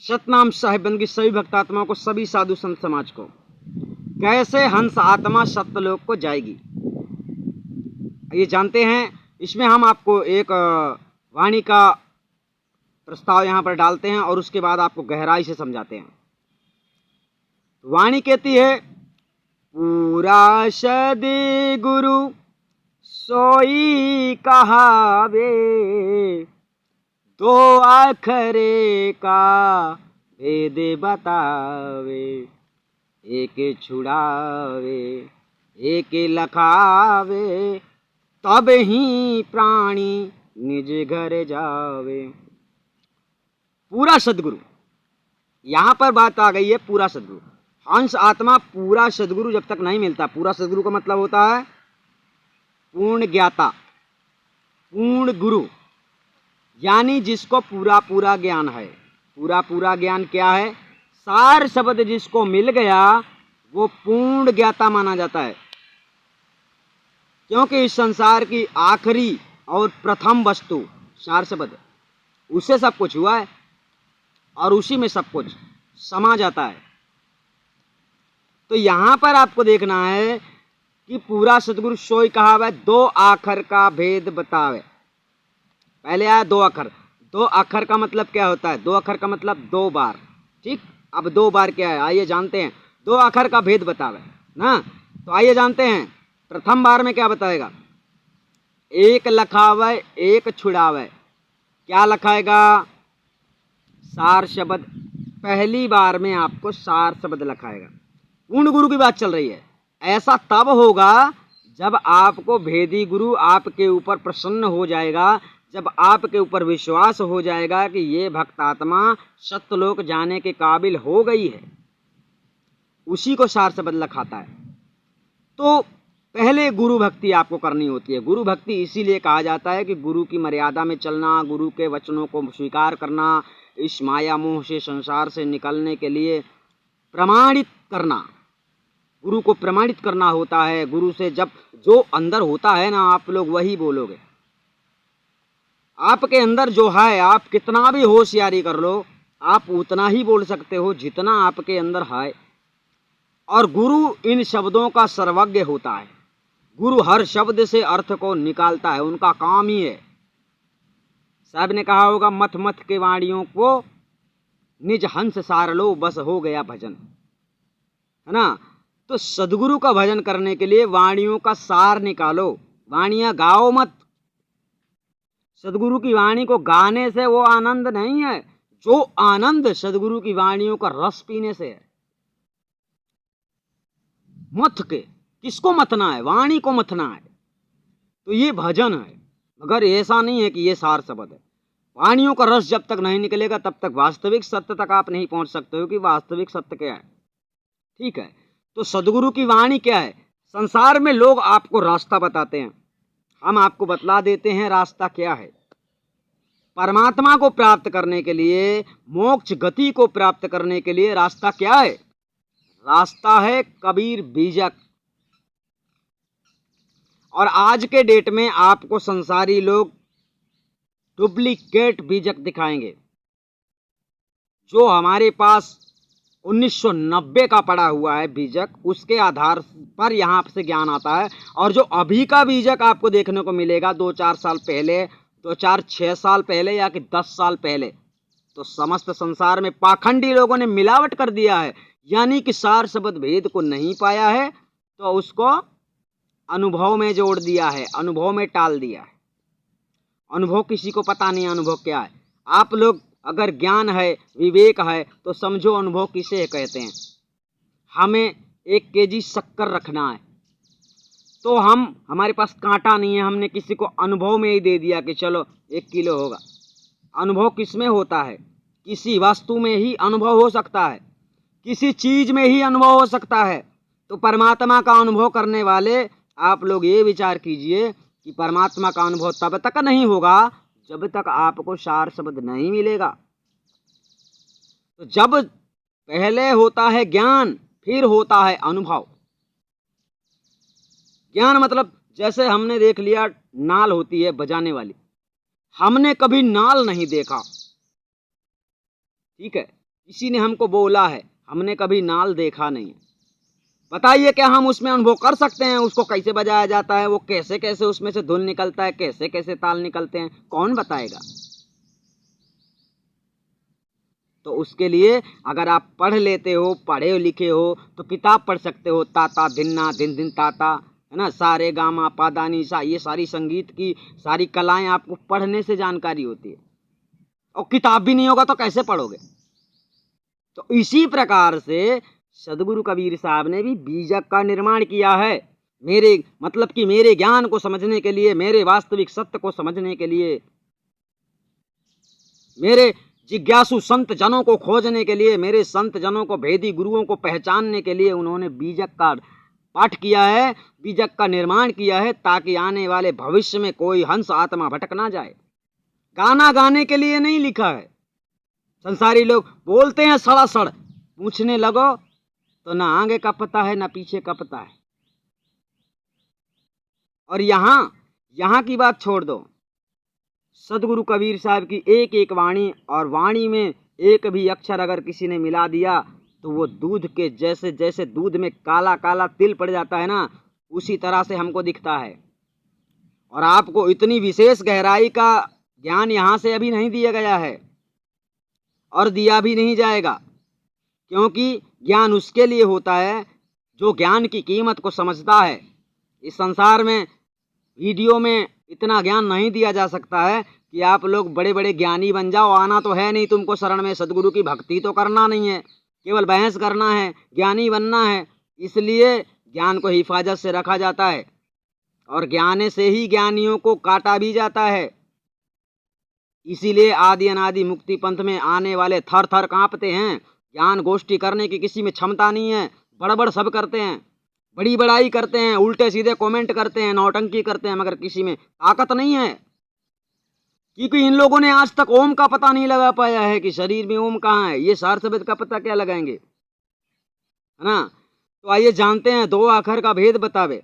सतनाम साहिब बंदगी सभी भक्तात्माओं को, सभी साधु संत समाज को। कैसे हंस आत्मा सत्यलोक को जाएगी, ये जानते हैं। इसमें हम आपको एक वाणी का प्रस्ताव यहाँ पर डालते हैं और उसके बाद आपको गहराई से समझाते हैं। वाणी कहती है, पूरा सदि गुरु सोई कहावे, दो आखरे का भेद बतावे, एक छुड़ावे एक लखावे, तब ही प्राणी निज घर जावे। पूरा सदगुरु, यहाँ पर बात आ गई है पूरा सदगुरु। हंस आत्मा पूरा सदगुरु जब तक नहीं मिलता, पूरा सदगुरु का मतलब होता है पूर्ण ज्ञाता, पूर्ण गुरु, यानी जिसको पूरा पूरा ज्ञान है। पूरा पूरा ज्ञान क्या है? सार शब्द जिसको मिल गया वो पूर्ण ज्ञाता माना जाता है, क्योंकि इस संसार की आखिरी और प्रथम वस्तु सार शब्द, उससे सब कुछ हुआ है और उसी में सब कुछ समा जाता है। तो यहाँ पर आपको देखना है कि पूरा सदगुरु सोई कहावे, दो आखर का भेद बतावे। पहले आया दो अक्षर। दो अक्षर का मतलब क्या होता है? दो अक्षर का मतलब दो बार, ठीक। अब दो बार क्या है आइए जानते हैं। दो अक्षर का भेद बतावे ना, तो आइए जानते हैं। प्रथम बार में क्या बताएगा? एक लखावे एक छुड़ावे। क्या लखाएगा? सार शब्द। पहली बार में आपको सार शब्द लखाएगा। पूर्ण गुरु की बात चल रही है। ऐसा तब होगा जब आपको भेदी गुरु आपके ऊपर प्रसन्न हो जाएगा, जब आपके ऊपर विश्वास हो जाएगा कि ये भक्तात्मा सत्यलोक जाने के काबिल हो गई है, उसी को सार शब्द लखाता है। तो पहले गुरु भक्ति आपको करनी होती है। गुरु भक्ति इसीलिए कहा जाता है कि गुरु की मर्यादा में चलना, गुरु के वचनों को स्वीकार करना, इस माया मोह से संसार से निकलने के लिए प्रमाणित करना, गुरु को प्रमाणित करना होता है। गुरु से जब जो अंदर होता है ना, आप लोग वही बोलोगे। आपके अंदर जो है, आप कितना भी होशियारी कर लो, आप उतना ही बोल सकते हो जितना आपके अंदर है। और गुरु इन शब्दों का सर्वज्ञ होता है। गुरु हर शब्द से अर्थ को निकालता है, उनका काम ही है। साहब ने कहा होगा, मथ मथ के वाणियों को निज हंस सार लो, बस हो गया भजन, है ना। तो सदगुरु का भजन करने के लिए वाणियों का सार निकालो। वाणियां गाओ मत। सदगुरु की वाणी को गाने से वो आनंद नहीं है जो आनंद सदगुरु की वाणियों का रस पीने से है। मथ के किसको मथना है? वाणी को मथना है। तो ये भजन है, मगर ऐसा नहीं है कि ये सार शब्द है। वाणियों का रस जब तक नहीं निकलेगा तब तक वास्तविक सत्य तक आप नहीं पहुंच सकते हो कि वास्तविक सत्य क्या है, ठीक है। तो सदगुरु की वाणी क्या है? संसार में लोग आपको रास्ता बताते हैं, हम आपको बतला देते हैं रास्ता क्या है। परमात्मा को प्राप्त करने के लिए, मोक्ष गति को प्राप्त करने के लिए रास्ता क्या है? रास्ता है कबीर बीजक। और आज के डेट में आपको संसारी लोग डुप्लीकेट बीजक दिखाएंगे। जो हमारे पास 1990 का पड़ा हुआ है बीजक, उसके आधार पर यहाँ से ज्ञान आता है। और जो अभी का बीजक आपको देखने को मिलेगा 2-4 साल पहले, 2-4-6 साल पहले या कि 10 साल पहले, तो समस्त संसार में पाखंडी लोगों ने मिलावट कर दिया है। यानी कि सार शब्द भेद को नहीं पाया है तो उसको अनुभव में जोड़ दिया है, अनुभव में टाल दिया है। अनुभव किसी को पता नहीं अनुभव क्या है। आप लोग अगर ज्ञान है, विवेक है, तो समझो अनुभव किसे कहते हैं। हमें 1 केजी शक्कर रखना है तो हमारे पास कांटा नहीं है, हमने किसी को अनुभव में ही दे दिया कि चलो 1 किलो होगा। अनुभव किस में होता है? किसी वस्तु में ही अनुभव हो सकता है, किसी चीज में ही अनुभव हो सकता है। तो परमात्मा का अनुभव करने वाले आप लोग ये विचार कीजिए कि परमात्मा का अनुभव तब तक नहीं होगा जब तक आपको सार शब्द नहीं मिलेगा। तो जब पहले होता है ज्ञान, फिर होता है अनुभव। ज्ञान मतलब जैसे हमने देख लिया नाल होती है बजाने वाली, हमने कभी नाल नहीं देखा, ठीक है। किसी ने हमको बोला है, हमने कभी नाल देखा नहीं। बताइए क्या हम उसमें अनुभव कर सकते हैं? उसको कैसे बजाया जाता है, वो कैसे कैसे उसमें से धुन निकलता है, कैसे कैसे ताल निकलते हैं, कौन बताएगा? तो उसके लिए अगर आप पढ़ लेते हो, पढ़े लिखे हो, तो किताब पढ़ सकते हो। ताता धिन्ना दिन दिन ताता, है ना, सारे गामा पादानी सा, ये सारी संगीत की सारी कलाएं आपको पढ़ने से जानकारी होती है। और किताब भी नहीं होगा तो कैसे पढ़ोगे? तो इसी प्रकार से सदगुरु कबीर साहब ने भी बीजक का निर्माण किया है। मेरे मतलब कि मेरे ज्ञान को समझने के लिए, मेरे वास्तविक सत्य को समझने के लिए, मेरे जिज्ञासु संत जनों को खोजने के लिए, मेरे संत जनों को, भेदी गुरुओं को पहचानने के लिए उन्होंने बीजक का पाठ किया है, बीजक का निर्माण किया है, ताकि आने वाले भविष्य में कोई हंस आत्मा भटक ना जाए। गाना गाने के लिए नहीं लिखा है। संसारी लोग बोलते हैं सड़ासड़, पूछने लगो तो ना आगे का पता है ना पीछे का पता है। और यहाँ की बात छोड़ दो, सदगुरु कबीर साहब की एक एक वाणी, और वाणी में एक भी अक्षर अगर किसी ने मिला दिया तो वो दूध के जैसे, जैसे दूध में काला काला तिल पड़ जाता है ना, उसी तरह से हमको दिखता है। और आपको इतनी विशेष गहराई का ज्ञान यहाँ से अभी नहीं दिया गया है और दिया भी नहीं जाएगा, क्योंकि ज्ञान उसके लिए होता है जो ज्ञान की कीमत को समझता है। इस संसार में वीडियो में इतना ज्ञान नहीं दिया जा सकता है कि आप लोग बड़े बड़े ज्ञानी बन जाओ। आना तो है नहीं तुमको शरण में, सदगुरु की भक्ति तो करना नहीं है, केवल बहस करना है, ज्ञानी बनना है। इसलिए ज्ञान को हिफाजत से रखा जाता है और ज्ञान से ही ज्ञानियों को काटा भी जाता है। इसीलिए आदि अनादि मुक्ति पंथ में आने वाले थर थर कांपते हैं। ज्ञान गोष्ठी करने की किसी में क्षमता नहीं है, बड़बड़ सब करते हैं, बड़ी बड़ाई करते हैं, उल्टे सीधे कमेंट करते हैं, नौटंकी करते हैं, मगर किसी में ताकत नहीं है। क्योंकि इन लोगों ने आज तक ओम का पता नहीं लगा पाया है कि शरीर में ओम कहाँ है। ये सार शब्द का पता क्या लगाएंगे, है ना? तो आइए जानते हैं, दो आखर का भेद बतावे।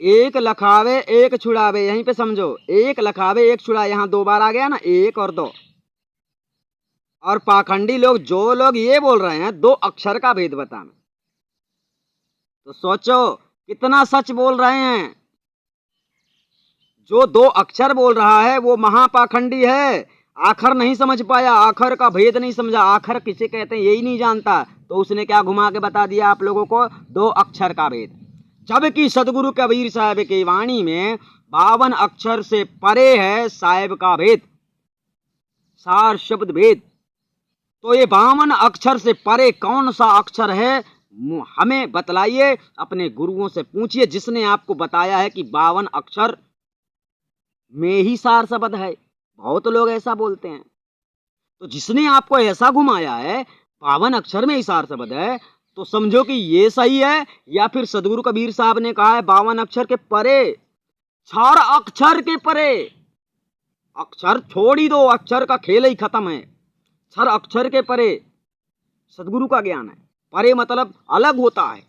एक लखावे एक छुड़ावे, यहीं पे समझो, एक लखावे एक छुड़ा, यहाँ दो बार आ गया ना, एक और दो। और पाखंडी लोग, जो लोग ये बोल रहे हैं दो अक्षर का भेद बताना, तो सोचो कितना सच बोल रहे हैं। जो दो अक्षर बोल रहा है वो महापाखंडी है, आखर नहीं समझ पाया, आखर का भेद नहीं समझा, आखर किसे कहते हैं यही नहीं जानता। तो उसने क्या घुमा के बता दिया आप लोगों को, दो अक्षर का भेद। जबकि सदगुरु कबीर साहब की वाणी में 52 अक्षर से परे है साहिब का भेद, सार शब्द भेद। तो ये 52 अक्षर से परे कौन सा अक्षर है, हमें बतलाइए, अपने गुरुओं से पूछिए, जिसने आपको बताया है कि 52 अक्षर में ही सार शब्द है। बहुत लोग ऐसा बोलते हैं। तो जिसने आपको ऐसा घुमाया है 52 अक्षर में ही सार शब्द है, तो समझो कि ये सही है, या फिर सदगुरु कबीर साहब ने कहा है 52 अक्षर के परे, 4 अक्षर के परे। अक्षर छोड़ ही दो, अक्षर का खेल ही खत्म है। 4 अक्षर के परे सदगुरु का ज्ञान है। परे मतलब अलग होता है,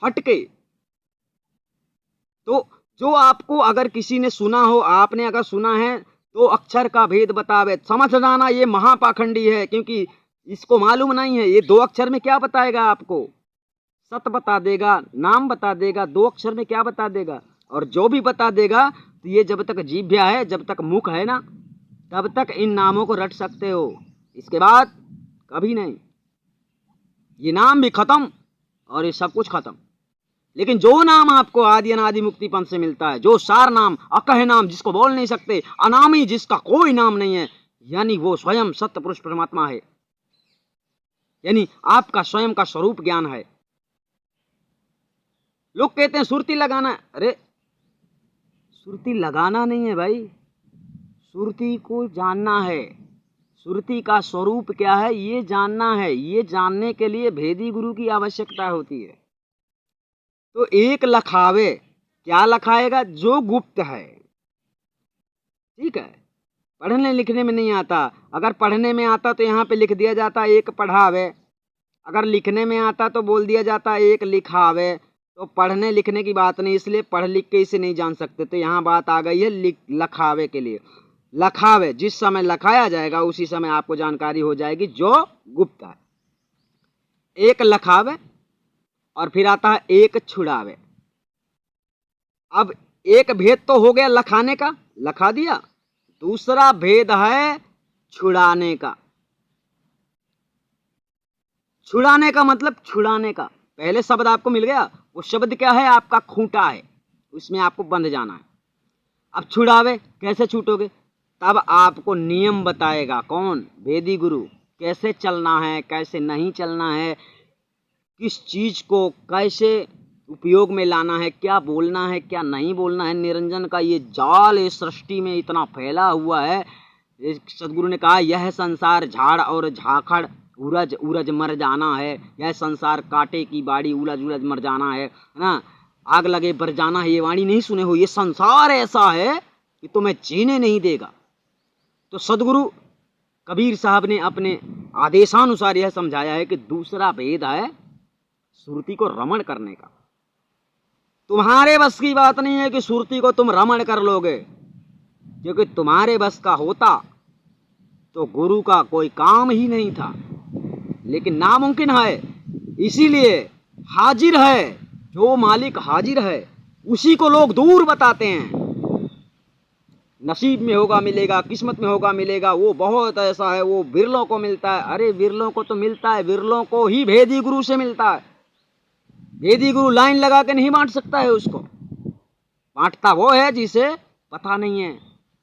हटके। तो जो आपको अगर किसी ने सुना हो, आपने अगर सुना है तो अक्षर का भेद बतावे, समझ जाना ये महापाखंडी है, क्योंकि इसको मालूम नहीं है। ये 2 अक्षर में क्या बताएगा आपको, सत बता देगा, नाम बता देगा, 2 अक्षर में क्या बता देगा। और जो भी बता देगा तो ये जब तक जीभ्या है, जब तक मुख है ना, तब तक इन नामों को रट सकते हो, इसके बाद कभी नहीं। ये नाम भी खत्म और ये सब कुछ खत्म। लेकिन जो नाम आपको आदि अनादि मुक्ति पंथ से मिलता है, जो सार नाम, अकह नाम, जिसको बोल नहीं सकते, अनामी, जिसका कोई नाम नहीं है, यानी वो स्वयं सत्य पुरुष परमात्मा है, यानी आपका स्वयं का स्वरूप ज्ञान है। लोग कहते हैं सुरती लगाना, अरे सुरती लगाना नहीं है भाई, सुरती को जानना है। सुरती का स्वरूप क्या है ये जानना है। ये जानने के लिए भेदी गुरु की आवश्यकता होती है। तो एक लखावे, क्या लखाएगा, जो गुप्त है। ठीक है, पढ़ने लिखने में नहीं आता। अगर पढ़ने में आता तो यहाँ पे लिख दिया जाता एक पढ़ावे, अगर लिखने में आता तो बोल दिया जाता एक लिखावे। तो पढ़ने लिखने की बात नहीं, इसलिए पढ़ लिख के इसे नहीं जान सकते। तो यहाँ बात आ गई है लखावे के लिए। लखावे, जिस समय लखाया जाएगा उसी समय आपको जानकारी हो जाएगी जो गुप्त है। एक लखावे और फिर आता है एक छुड़ावे। अब एक भेद तो हो गया लखाने का, लखा दिया। दूसरा भेद है छुड़ाने का। छुड़ाने का मतलब छुड़ाने का, पहले शब्द आपको मिल गया, वो शब्द क्या है? आपका खूंटा है, उसमें आपको बंध जाना है। अब छुड़ावे, कैसे छूटोगे? तब आपको नियम बताएगा कौन? वेदी गुरु। कैसे चलना है, कैसे नहीं चलना है, किस चीज को कैसे उपयोग में लाना है, क्या बोलना है, क्या नहीं बोलना है। निरंजन का ये जाल इस सृष्टि में इतना फैला हुआ है। सदगुरु ने कहा यह संसार झाड़ और झाखड़, उरज उरज मर जाना है। यह संसार कांटे की बाड़ी, उलझ उलझ मर जाना है ना, आग लगे बर जाना है। ये वाणी नहीं सुने हो? ये संसार ऐसा है कि तुम्हें जीने नहीं देगा। तो सदगुरु कबीर साहब ने अपने आदेशानुसार यह समझाया है कि दूसरा भेद है सुरती को रमण करने का। तुम्हारे बस की बात नहीं है कि सुरती को तुम रमण कर लोगे, क्योंकि तुम्हारे बस का होता तो गुरु का कोई काम ही नहीं था। लेकिन नामुमकिन है, इसीलिए हाजिर है। जो मालिक हाजिर है उसी को लोग दूर बताते हैं। नसीब में होगा मिलेगा, किस्मत में होगा मिलेगा, वो बहुत ऐसा है, वो बिरलों को मिलता है। अरे बिरलों को तो मिलता है, बिरलों को ही भेदी गुरु से मिलता है। भेदी गुरु लाइन लगा के नहीं बांट सकता है, उसको बांटता वो है जिसे पता नहीं है,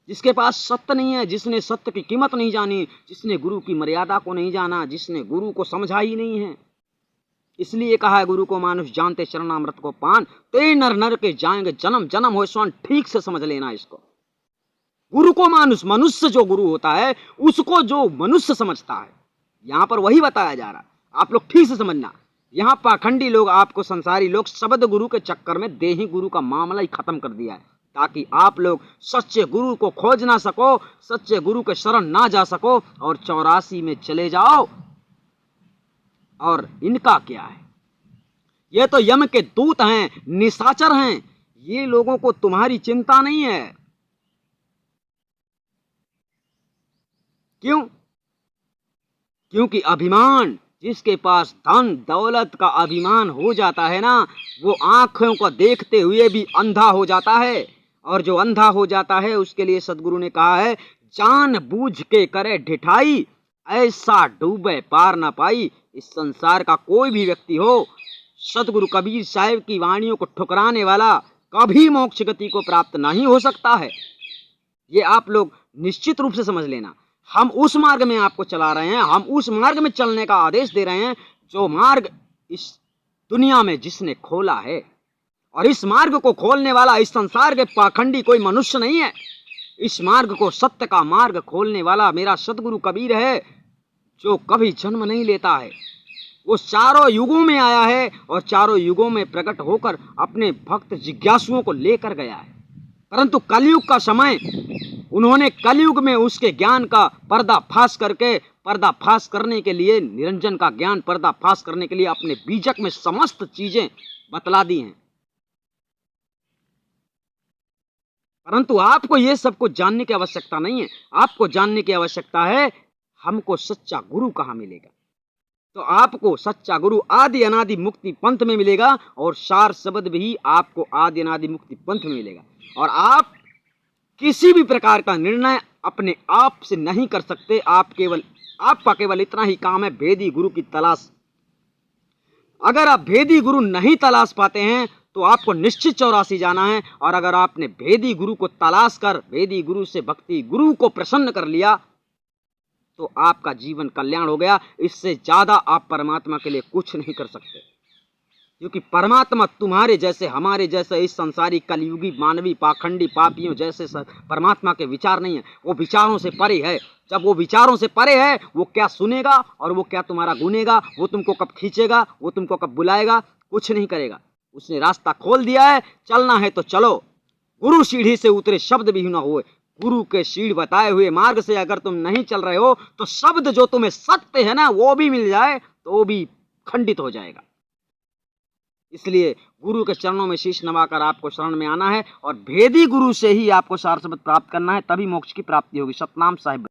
जिसके पास सत्य नहीं है, जिसने सत्य की कीमत नहीं जानी, जिसने गुरु की मर्यादा को नहीं जाना, जिसने गुरु को समझा ही नहीं है। इसलिए कहा है गुरु को मानुष जानते शरणामृत को पान, ते नर नर के जाएंगे जन्म जन्म हो स्वान। ठीक से समझ लेना इसको। गुरु को मानुष, मनुष्य जो गुरु होता है उसको जो मनुष्य समझता है, यहां पर वही बताया जा रहा। आप लोग ठीक से समझना। यहाँ पाखंडी लोग, आपको संसारी लोग शब्द गुरु के चक्कर में देही गुरु का मामला ही खत्म कर दिया है, ताकि आप लोग सच्चे गुरु को खोज ना सको, सच्चे गुरु के शरण ना जा सको और 84 में चले जाओ। और इनका क्या है? ये तो यम के दूत हैं, निशाचर हैं। ये लोगों को तुम्हारी चिंता नहीं है। क्यों? क्योंकि अभिमान, जिसके पास धन दौलत का अभिमान हो जाता है ना, वो आंखों को देखते हुए भी अंधा हो जाता है। और जो अंधा हो जाता है उसके लिए सदगुरु ने कहा है, जान बूझ के करे ढिठाई, ऐसा डूबे पार ना पाई। इस संसार का कोई भी व्यक्ति हो, सदगुरु कबीर साहिब की वाणियों को ठुकराने वाला कभी मोक्ष गति को प्राप्त नहीं हो सकता है। ये आप लोग निश्चित रूप से समझ लेना। हम उस मार्ग में आपको चला रहे हैं, हम उस मार्ग में चलने का आदेश दे रहे हैं जो मार्ग इस दुनिया में जिसने खोला है। और इस मार्ग को खोलने वाला इस संसार के पाखंडी कोई मनुष्य नहीं है। इस मार्ग को, सत्य का मार्ग खोलने वाला मेरा सदगुरु कबीर है, जो कभी जन्म नहीं लेता है। वो चारों युगों में आया है और चारों युगों में प्रकट होकर अपने भक्त जिज्ञासुओं को लेकर गया है। परंतु कलयुग का समय, उन्होंने कलयुग में उसके ज्ञान का पर्दाफाश करके, पर्दाफाश करने के लिए, निरंजन का ज्ञान पर्दाफाश करने के लिए अपने बीजक में समस्त चीजें बतला दी हैं। परंतु आपको ये सब कुछ जानने की आवश्यकता नहीं है। आपको जानने की आवश्यकता है हमको सच्चा गुरु कहाँ मिलेगा। तो आपको सच्चा गुरु आदि अनादि मुक्ति पंथ में मिलेगा, और सार शब्द भी आपको आदि अनादि मुक्ति पंथ में मिलेगा। और आप किसी भी प्रकार का निर्णय अपने आप से नहीं कर सकते। आपका केवल इतना ही काम है, भेदी गुरु की तलाश। अगर आप भेदी गुरु नहीं तलाश पाते हैं तो आपको निश्चित 84 जाना है। और अगर आपने भेदी गुरु को तलाश कर, भेदी गुरु से भक्ति, गुरु को प्रसन्न कर लिया, तो आपका जीवन कल्याण हो गया। इससे ज्यादा आप परमात्मा के लिए कुछ नहीं कर सकते, क्योंकि परमात्मा तुम्हारे जैसे, हमारे जैसे इस संसारी कलयुगी मानवी पाखंडी पापियों जैसे परमात्मा के विचार नहीं है। वो विचारों से परे है। जब वो विचारों से परे है, वो क्या सुनेगा और वो क्या तुम्हारा गुनेगा, वो तुमको कब खींचेगा, वो तुमको कब बुलाएगा, कुछ नहीं करेगा। उसने रास्ता खोल दिया है, चलना है तो चलो। गुरु सीढ़ी से उतरे शब्द भी न हुए। गुरु के सीढ़ बताए हुए मार्ग से अगर तुम नहीं चल रहे हो तो शब्द जो तुम्हें सत्य है ना, वो भी मिल जाए तो वो भी खंडित हो जाएगा। इसलिए गुरु के चरणों में शीश नवाकर आपको शरण में आना है और भेदी गुरु से ही आपको सार शब्द प्राप्त करना है, तभी मोक्ष की प्राप्ति होगी। सतनाम साहिब।